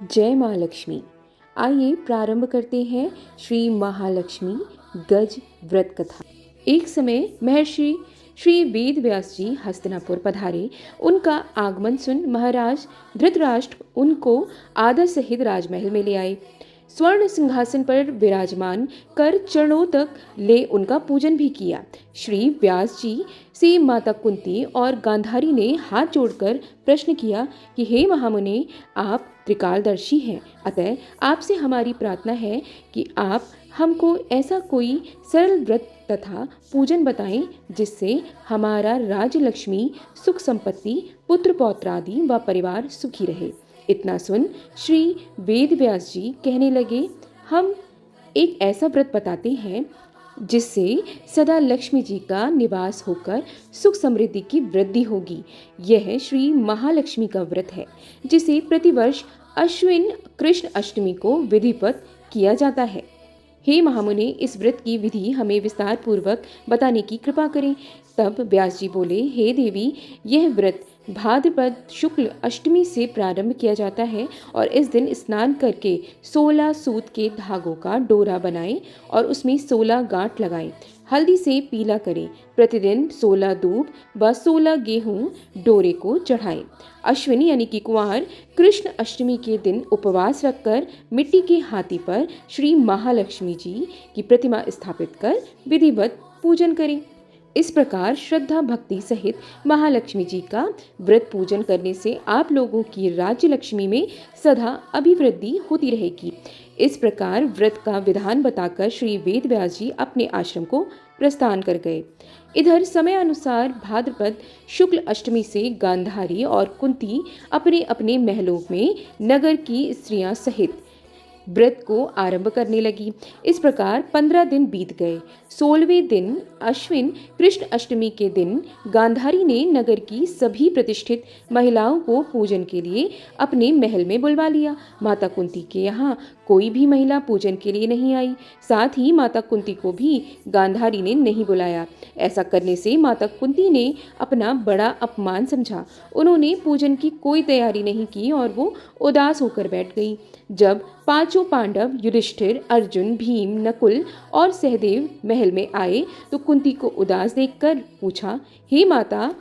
जय माँ लक्ष्मी। आइए प्रारंभ करते हैं श्री महालक्ष्मी गज व्रत कथा। एक समय महर्षि श्री वेद व्यास जी हस्तिनापुर पधारे। उनका आगमन सुन महाराज धृतराष्ट्र उनको आदर सहित राजमहल में ले आए। स्वर्ण सिंहासन पर विराजमान कर चरणों तक ले उनका पूजन भी किया। श्री व्यास जी से माता कुंती और गांधारी ने हाथ जोड़कर प्रश्न किया कि हे महामुने, आप त्रिकालदर्शी हैं, अतः आपसे हमारी प्रार्थना है कि आप हमको ऐसा कोई सरल व्रत तथा पूजन बताएं जिससे हमारा राज लक्ष्मी, सुख संपत्ति, पुत्र पौत्र आदि व परिवार सुखी रहे। इतना सुन श्री वेद व्यास जी कहने लगे, हम एक ऐसा व्रत बताते हैं जिससे सदा लक्ष्मी जी का निवास होकर सुख समृद्धि की वृद्धि होगी। यह श्री महालक्ष्मी का व्रत है जिसे प्रतिवर्ष अश्विन कृष्ण अष्टमी को विधिवत किया जाता है। हे महामुने, इस व्रत की विधि हमें विस्तार पूर्वक बताने की कृपा करें। तब व्यास जी बोले, हे देवी, यह व्रत भाद्रपद शुक्ल अष्टमी से प्रारंभ किया जाता है और इस दिन स्नान करके 16 सूत के धागों का डोरा बनाएं और उसमें 16 गांठ लगाएं। हल्दी से पीला करें। प्रतिदिन 16 दूब व 16 गेहूं डोरे को चढ़ाएं। अश्विनी यानी कि कुंवार कृष्ण अष्टमी के दिन उपवास रखकर मिट्टी के हाथी पर श्री महालक्ष्मी जी की प्रतिमा स्थापित कर विधिवत पूजन करें। इस प्रकार श्रद्धा भक्ति सहित महालक्ष्मी जी का व्रत पूजन करने से आप लोगों की राज्य लक्ष्मी में सदा अभिवृद्धि होती रहेगी। इस प्रकार व्रत का विधान बताकर श्री वेद व्यास जी अपने आश्रम को प्रस्थान कर गए। इधर समय अनुसार भाद्रपद शुक्ल अष्टमी से गांधारी और कुंती अपने अपने महलों में नगर की स्त्रियां सहित व्रत को आरंभ करने लगी। इस प्रकार 15 दिन बीत गए। 16वें दिन अश्विन कृष्ण अष्टमी के दिन गांधारी ने नगर की सभी प्रतिष्ठित महिलाओं को पूजन के लिए अपने महल में बुलवा लिया। माता कुंती के यहाँ कोई भी महिला पूजन के लिए नहीं आई। साथ ही माता कुंती को भी गांधारी ने नहीं बुलाया। ऐसा करने से माता कुंती ने अपना बड़ा अपमान समझा। उन्होंने पूजन की कोई तैयारी नहीं की और वो उदास होकर बैठ गई। जब पांचों पांडव युधिष्ठिर, अर्जुन, भीम, नकुल और सहदेव महल में आए तो कुंती को उदास देखकर पूछा, हे माता,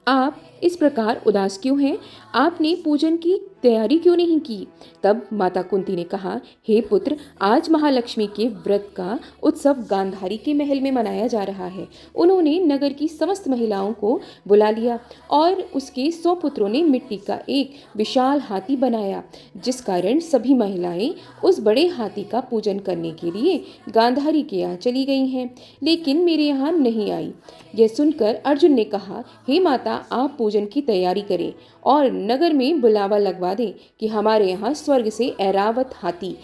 आप इस प्रकार उदास क्यों हैं? आपने पूजन की तैयारी क्यों नहीं की? तब माता कुंती ने कहा, हे पुत्र, आज महालक्ष्मी के व्रत का उत्सव गांधारी के महल में मनाया जा रहा है। उन्होंने नगर की समस्त महिलाओं को बुला लिया और उसके 100 पुत्रों ने मिट्टी का एक विशाल हाथी बनाया, जिस कारण सभी महिलाएं उस बड़े हाथी का पूजन करने के लिए गांधारी के यहाँ चली गई हैं, लेकिन मेरे यहाँ नहीं आई। यह सुनकर अर्जुन ने कहा, हे माता, आप पूजन की तैयारी करें और नगर में बुलावा लगवा दें कि हमारे यहाँ स्वर्ग से ऐरावत हाथी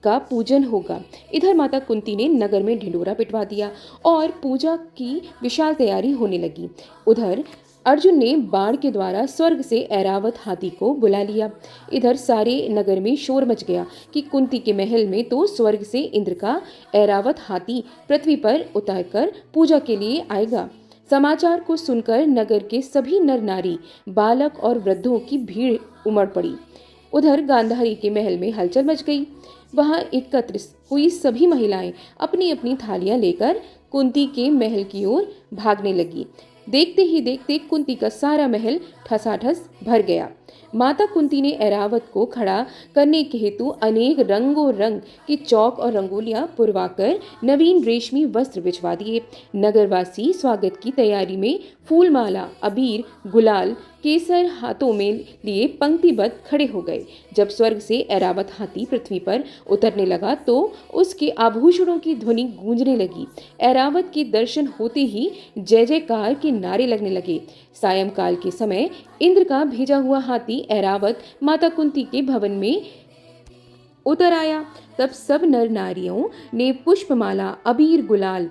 का पूजन होगा। इधर माता कुंती ने नगर में ढिंढोरा पिटवा दिया और पूजा की विशाल तैयारी होने लगी। उधर अर्जुन ने बाण के द्वारा स्वर्ग से ऐरावत हाथी को बुला लिया। इधर सारे नगर में शोर मच गया कि कुंती के महल में तो स्वर्ग से इंद्र का ऐरावत हाथी पृथ्वी पर उतरकर पूजा के लिए आएगा। समाचार को सुनकर नगर के सभी नर नारी, बालक और वृद्धों की भीड़ उमड़ पड़ी। उधर गांधारी के महल में हलचल मच गई। वहां एकत्र हुई सभी महिलाएं अपनी अपनी थालियां लेकर कुंती के महल की ओर भागने लगी। देखते ही देखते कुंती का सारा महल ठसाठस भर गया। माता कुंती ने ऐरावत को खड़ा करने के हेतु अनेक रंगों रंग की चौक और रंगोलियां पुरवाकर नवीन रेशमी वस्त्र बिछवा दिए। नगरवासी स्वागत की तैयारी में फूलमाला, अबीर, गुलाल, केसर हाथों में लिए पंक्तिबद्ध खड़े हो गए। जब स्वर्ग से ऐरावत हाथी पृथ्वी पर उतरने लगा तो उसके आभूषणों की ध्वनि गूंजने लगी। ऐरावत के दर्शन होते ही जय जयकार के नारे लगने लगे। सायंकाल के समय इंद्र का भेजा हुआ हाथी ऐरावत माता कुंती के भवन में उतर आया। तब सब नर नारियों ने पुष्पमाला, अबीर, गुलाल,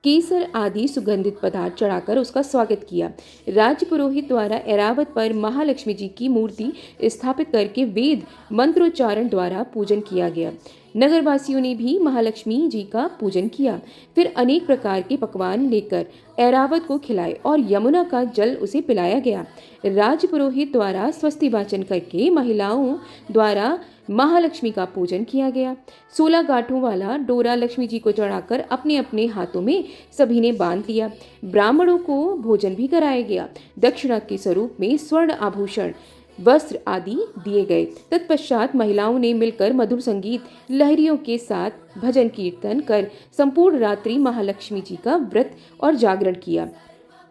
केसर आदि सुगंधित पदार्थ चढ़ाकर उसका स्वागत किया। राज्य पुरोहित द्वारा ऐरावत पर महालक्ष्मी जी की मूर्ति स्थापित करके वेद मंत्रोच्चारण द्वारा पूजन किया गया। नगरवासियों ने भी महालक्ष्मी जी का पूजन किया। फिर अनेक प्रकार के पकवान लेकर ऐरावत को खिलाए और यमुना का जल उसे पिलाया गया। राज पुरोहित द्वारा स्वस्ति वाचन करके महिलाओं द्वारा महालक्ष्मी का पूजन किया गया। 16 गांठों वाला डोरा लक्ष्मी जी को चढ़ाकर अपने अपने हाथों में सभी ने बांध लिया। ब्राह्मणों को भोजन भी कराया गया। दक्षिणा के स्वरूप में स्वर्ण आभूषण, वस्त्र आदि दिए गए। तत्पश्चात महिलाओं ने मिलकर मधुर संगीत लहरियों के साथ भजन कीर्तन कर संपूर्ण रात्रि महालक्ष्मी जी का व्रत और जागरण किया।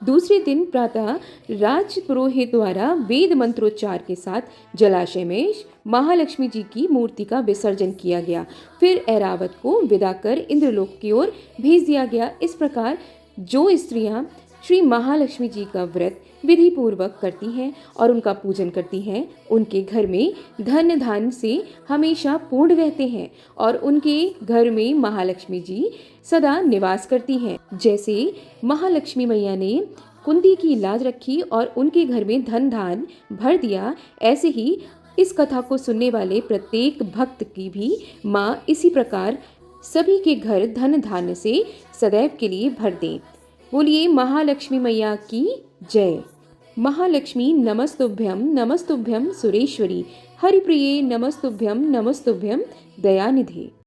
दूसरे दिन प्रातः राज पुरोहित द्वारा वेद मंत्रोच्चार के साथ जलाशय में महालक्ष्मी जी की मूर्ति का विसर्जन किया गया। फिर ऐरावत को विदा कर इंद्रलोक की ओर भेज दिया गया। इस प्रकार जो स्त्रियां श्री महालक्ष्मी जी का व्रत विधि पूर्वक करती हैं और उनका पूजन करती हैं, उनके घर में धन धान्य से हमेशा पूर्ण रहते हैं और उनके घर में महालक्ष्मी जी सदा निवास करती हैं। जैसे महालक्ष्मी मैया ने कुंती की लाज रखी और उनके घर में धन धान भर दिया, ऐसे ही इस कथा को सुनने वाले प्रत्येक भक्त की भी माँ इसी प्रकार सभी के घर धन धान्य से सदैव के लिए भर दें। बोलिए महालक्ष्मी मैया की जय। महालक्ष्मी नमस्तुभ्यं सुरेश्वरी, हरिप्रिये नमस्तुभ्यं दयानिधे।